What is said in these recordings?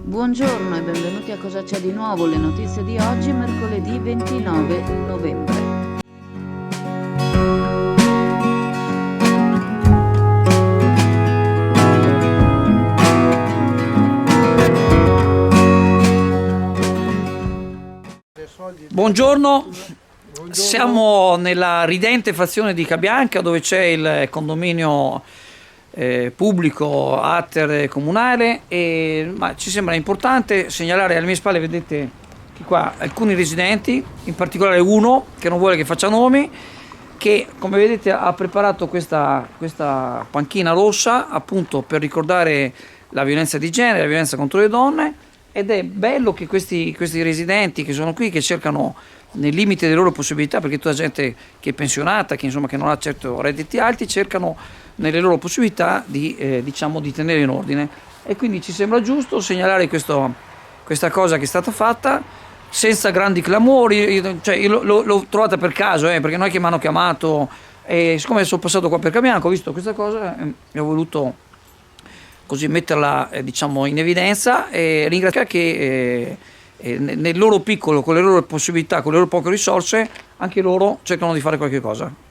Buongiorno e benvenuti a Cosa c'è di nuovo, le notizie di oggi, mercoledì 29 novembre. Buongiorno, siamo nella ridente frazione di Cabianca dove c'è il condominio pubblico Atter comunale ma ci sembra importante segnalare alle mie spalle, vedete che qua alcuni residenti, in particolare uno che non vuole che faccia nomi, che come vedete ha preparato questa panchina rossa appunto per ricordare la violenza di genere, la violenza contro le donne, ed è bello che questi residenti che sono qui, che cercano nei limiti delle loro possibilità, perché tutta gente che è pensionata, che non ha certo redditi alti, cercano nelle loro possibilità di tenere in ordine, e quindi ci sembra giusto segnalare questa cosa che è stata fatta senza grandi clamori. Io l'ho trovata per caso, perché non è che mi hanno chiamato, e siccome sono passato qua per Cabianca ho visto questa cosa e ho voluto così metterla in evidenza, e ringraziare che nel loro piccolo, con le loro possibilità, con le loro poche risorse, anche loro cercano di fare qualche cosa.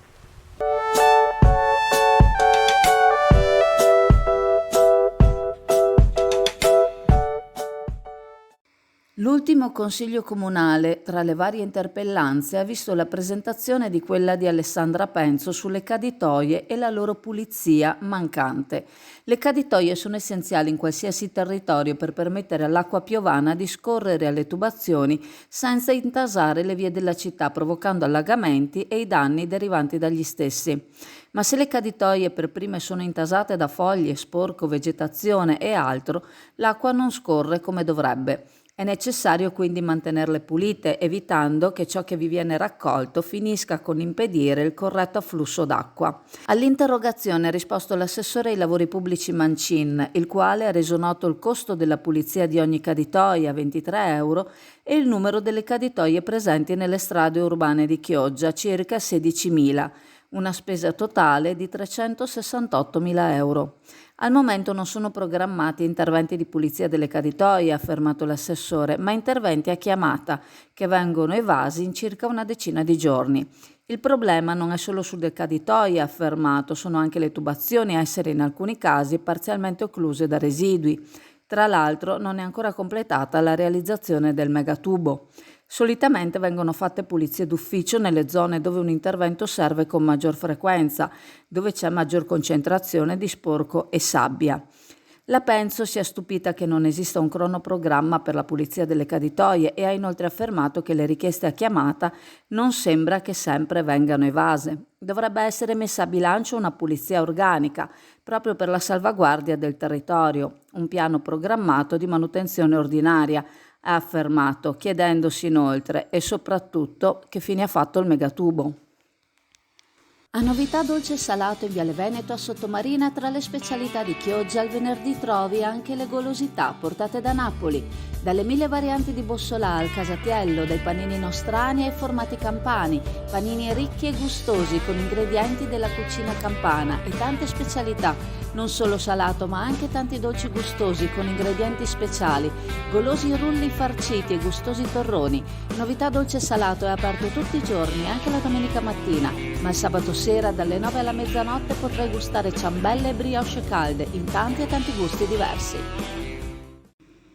L'ultimo consiglio comunale, tra le varie interpellanze, ha visto la presentazione di quella di Alessandra Penzo sulle caditoie e la loro pulizia mancante. Le caditoie sono essenziali in qualsiasi territorio per permettere all'acqua piovana di scorrere alle tubazioni senza intasare le vie della città, provocando allagamenti e i danni derivanti dagli stessi. Ma se le caditoie per prime sono intasate da foglie, sporco, vegetazione e altro, l'acqua non scorre come dovrebbe. È necessario quindi mantenerle pulite, evitando che ciò che vi viene raccolto finisca con impedire il corretto afflusso d'acqua. All'interrogazione ha risposto l'assessore ai lavori pubblici Mancin, il quale ha reso noto il costo della pulizia di ogni caditoia, 23 euro, e il numero delle caditoie presenti nelle strade urbane di Chioggia, circa 16.000, una spesa totale di 368.000 euro. Al momento non sono programmati interventi di pulizia delle caditoie, ha affermato l'assessore, ma interventi a chiamata che vengono evasi in circa una decina di giorni. Il problema non è solo sulle caditoie, ha affermato, sono anche le tubazioni a essere in alcuni casi parzialmente occluse da residui. Tra l'altro non è ancora completata la realizzazione del megatubo. Solitamente vengono fatte pulizie d'ufficio nelle zone dove un intervento serve con maggior frequenza, dove c'è maggior concentrazione di sporco e sabbia. La Penzo si è stupita che non esista un cronoprogramma per la pulizia delle caditoie e ha inoltre affermato che le richieste a chiamata non sembra che sempre vengano evase. Dovrebbe essere messa a bilancio una pulizia organica, proprio per la salvaguardia del territorio, un piano programmato di manutenzione ordinaria, ha affermato, chiedendosi inoltre e soprattutto che fine ha fatto il megatubo. A novità dolce e salato in Viale Veneto a Sottomarina, tra le specialità di Chioggia il venerdì trovi anche le golosità portate da Napoli, dalle 1000 varianti di bussola al casatiello, dai panini nostrani ai formati campani, panini ricchi e gustosi con ingredienti della cucina campana e tante specialità, non solo salato ma anche tanti dolci gustosi con ingredienti speciali, golosi rulli farciti e gustosi torroni. Novità dolce e salato è aperto tutti i giorni, anche la domenica mattina, ma il sabato sera dalle 9 alla mezzanotte potrai gustare ciambelle e brioche calde in tanti e tanti gusti diversi.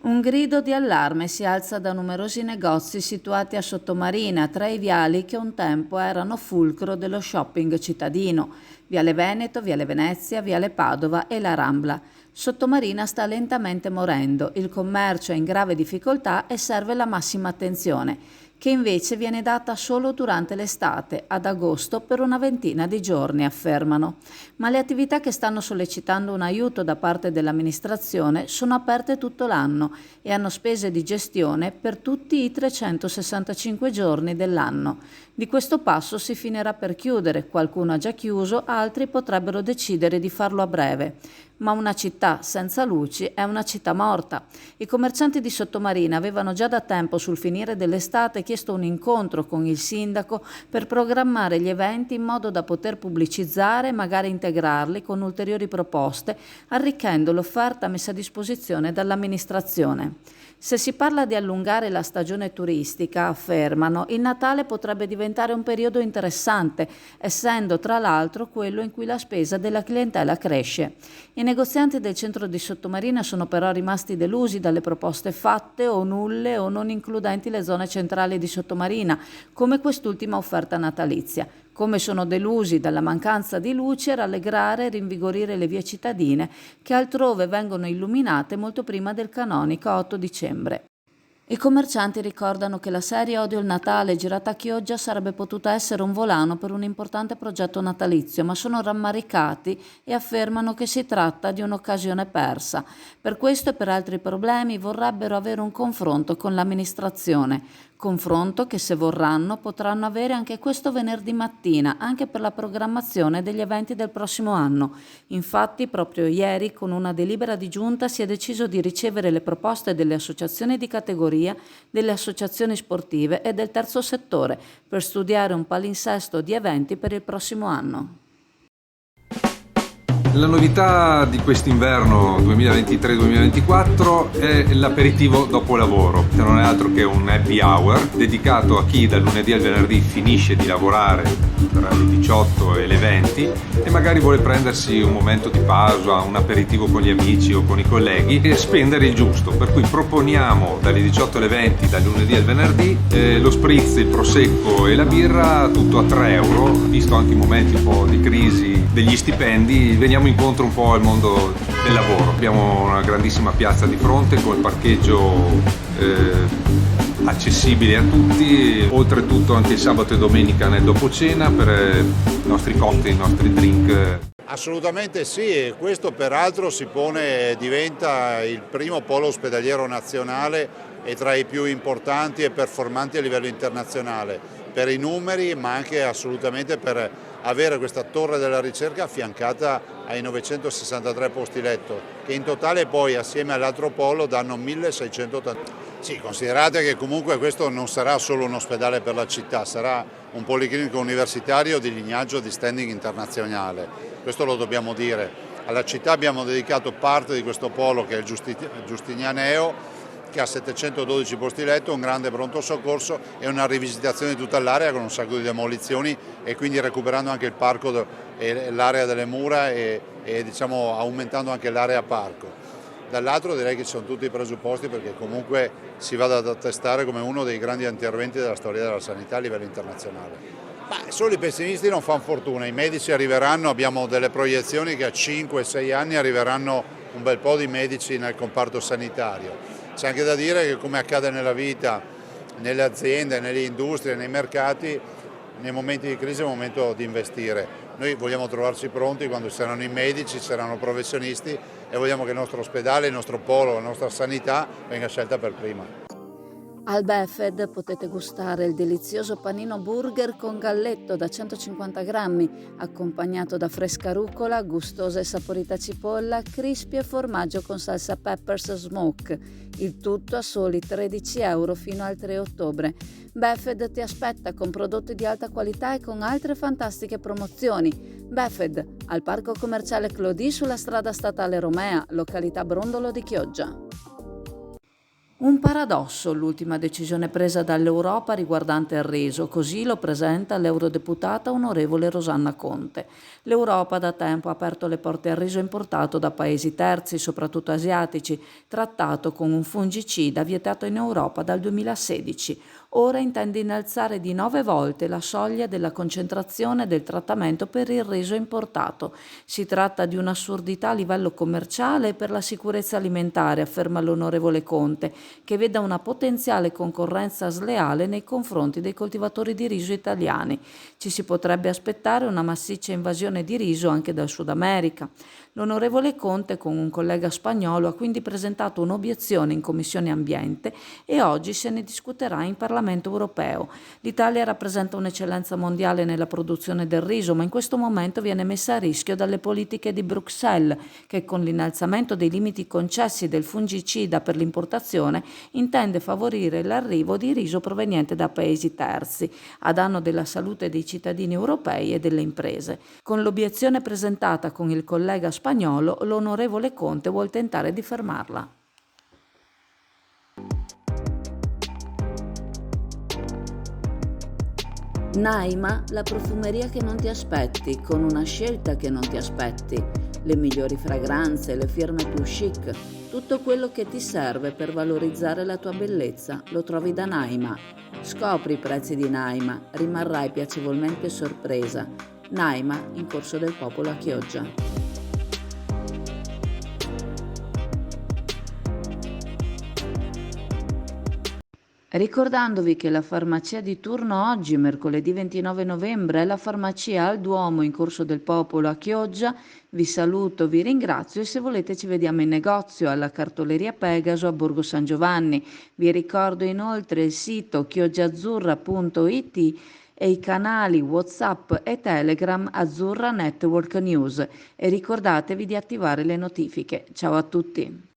Un grido di allarme si alza da numerosi negozi situati a Sottomarina, tra i viali che un tempo erano fulcro dello shopping cittadino: Viale Veneto, Viale Venezia, Viale Padova e la Rambla. Sottomarina sta lentamente morendo, il commercio è in grave difficoltà e serve la massima attenzione, che invece viene data solo durante l'estate, ad agosto, per una ventina di giorni, affermano. Ma le attività che stanno sollecitando un aiuto da parte dell'amministrazione sono aperte tutto l'anno e hanno spese di gestione per tutti i 365 giorni dell'anno. Di questo passo si finirà per chiudere, qualcuno ha già chiuso, altri potrebbero decidere di farlo a breve. Ma una città senza luci è una città morta. I commercianti di Sottomarina avevano già da tempo sul finire dell'estate chiesto chiesto un incontro con il sindaco per programmare gli eventi in modo da poter pubblicizzare e magari integrarli con ulteriori proposte, arricchendo l'offerta messa a disposizione dall'amministrazione. Se si parla di allungare la stagione turistica, affermano, il Natale potrebbe diventare un periodo interessante, essendo tra l'altro quello in cui la spesa della clientela cresce. I negozianti del centro di Sottomarina sono però rimasti delusi dalle proposte fatte o nulle o non includenti le zone centrali di Sottomarina, come quest'ultima offerta natalizia. Come sono delusi dalla mancanza di luce, rallegrare e rinvigorire le vie cittadine che altrove vengono illuminate molto prima del canonico 8 dicembre. I commercianti ricordano che la serie Odio il Natale girata a Chioggia sarebbe potuta essere un volano per un importante progetto natalizio, ma sono rammaricati e affermano che si tratta di un'occasione persa. Per questo e per altri problemi vorrebbero avere un confronto con l'amministrazione. Confronto che, se vorranno, potranno avere anche questo venerdì mattina, anche per la programmazione degli eventi del prossimo anno. Infatti, proprio ieri, con una delibera di giunta, si è deciso di ricevere le proposte delle associazioni di categoria, delle associazioni sportive e del terzo settore per studiare un palinsesto di eventi per il prossimo anno. La novità di quest'inverno 2023-2024 è l'aperitivo dopo lavoro, che non è altro che un happy hour dedicato a chi dal lunedì al venerdì finisce di lavorare tra le 18 e le 20 e magari vuole prendersi un momento di pausa, un aperitivo con gli amici o con i colleghi e spendere il giusto. Per cui proponiamo dalle 18 alle 20, dal lunedì al venerdì, lo spritz, il prosecco e la birra, tutto a 3 euro, visto anche i momenti un po' di crisi degli stipendi, veniamo incontro un po' al mondo del lavoro. Abbiamo una grandissima piazza di fronte con il parcheggio accessibile a tutti, oltretutto anche il sabato e domenica nel dopocena per i nostri cocktail, i nostri drink. Assolutamente sì, e questo peraltro si pone, diventa il primo polo ospedaliero nazionale e tra i più importanti e performanti a livello internazionale, per i numeri ma anche assolutamente per avere questa torre della ricerca affiancata ai 963 posti letto, che in totale poi assieme all'altro polo danno 1680. Sì, considerate che comunque questo non sarà solo un ospedale per la città, sarà un policlinico universitario di lignaggio di standing internazionale, questo lo dobbiamo dire. Alla città abbiamo dedicato parte di questo polo che è il Giustinianeo, che ha 712 posti letto, un grande pronto soccorso e una rivisitazione di tutta l'area con un sacco di demolizioni e quindi recuperando anche il parco e l'area delle mura e diciamo aumentando anche l'area parco. Dall'altro direi che ci sono tutti i presupposti perché comunque si vada ad attestare come uno dei grandi interventi della storia della sanità a livello internazionale. Ma solo i pessimisti non fanno fortuna, i medici arriveranno, abbiamo delle proiezioni che a 5-6 anni arriveranno un bel po' di medici nel comparto sanitario. C'è anche da dire che, come accade nella vita, nelle aziende, nelle industrie, nei mercati, nei momenti di crisi è il momento di investire. Noi vogliamo trovarci pronti quando ci saranno i medici, ci saranno professionisti e vogliamo che il nostro ospedale, il nostro polo, la nostra sanità venga scelta per prima. Al Befed potete gustare il delizioso panino burger con galletto da 150 grammi, accompagnato da fresca rucola, gustosa e saporita cipolla, crispy e formaggio con salsa peppers smoke. Il tutto a soli 13 euro fino al 3 ottobre. Befed ti aspetta con prodotti di alta qualità e con altre fantastiche promozioni. Befed, al parco commerciale Clodì sulla strada statale Romea, località Brondolo di Chioggia. Un paradosso l'ultima decisione presa dall'Europa riguardante il riso, così lo presenta l'eurodeputata onorevole Rosanna Conte. L'Europa da tempo ha aperto le porte al riso importato da paesi terzi, soprattutto asiatici, trattato con un fungicida vietato in Europa dal 2016. Ora intende innalzare di 9 volte la soglia della concentrazione del trattamento per il riso importato. Si tratta di un'assurdità a livello commerciale e per la sicurezza alimentare, afferma l'onorevole Conte, che veda una potenziale concorrenza sleale nei confronti dei coltivatori di riso italiani. Ci si potrebbe aspettare una massiccia invasione di riso anche dal Sud America. L'onorevole Conte, con un collega spagnolo, ha quindi presentato un'obiezione in Commissione Ambiente e oggi se ne discuterà in Parlamento europeo. L'Italia rappresenta un'eccellenza mondiale nella produzione del riso, ma in questo momento viene messa a rischio dalle politiche di Bruxelles, che con l'innalzamento dei limiti concessi del fungicida per l'importazione intende favorire l'arrivo di riso proveniente da paesi terzi, a danno della salute dei cittadini europei e delle imprese. Con l'obiezione presentata con il collega spagnolo, l'onorevole Conte vuol tentare di fermarla. Naima, la profumeria che non ti aspetti, con una scelta che non ti aspetti, le migliori fragranze, le firme più chic, tutto quello che ti serve per valorizzare la tua bellezza lo trovi da Naima. Scopri i prezzi di Naima, rimarrai piacevolmente sorpresa. Naima, in Corso del Popolo a Chioggia. Ricordandovi che la farmacia di turno oggi, mercoledì 29 novembre, è la farmacia al Duomo in Corso del Popolo a Chioggia. Vi saluto, vi ringrazio e se volete ci vediamo in negozio alla Cartoleria Pegaso a Borgo San Giovanni. Vi ricordo inoltre il sito chioggiaazzurra.it e i canali WhatsApp e Telegram Azzurra Network News e ricordatevi di attivare le notifiche. Ciao a tutti!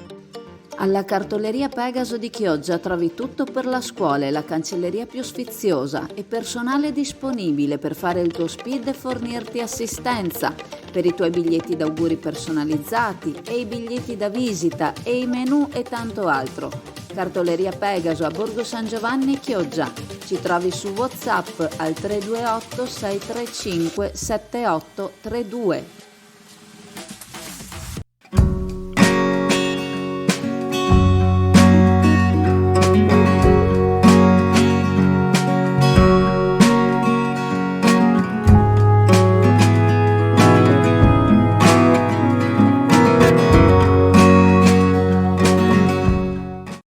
Alla Cartoleria Pegaso di Chioggia trovi tutto per la scuola e la cancelleria più sfiziosa e personale disponibile per fare il tuo speed e fornirti assistenza per i tuoi biglietti d'auguri personalizzati e i biglietti da visita e i menù e tanto altro. Cartoleria Pegaso a Borgo San Giovanni Chioggia. Ci trovi su WhatsApp al 328 635 7832.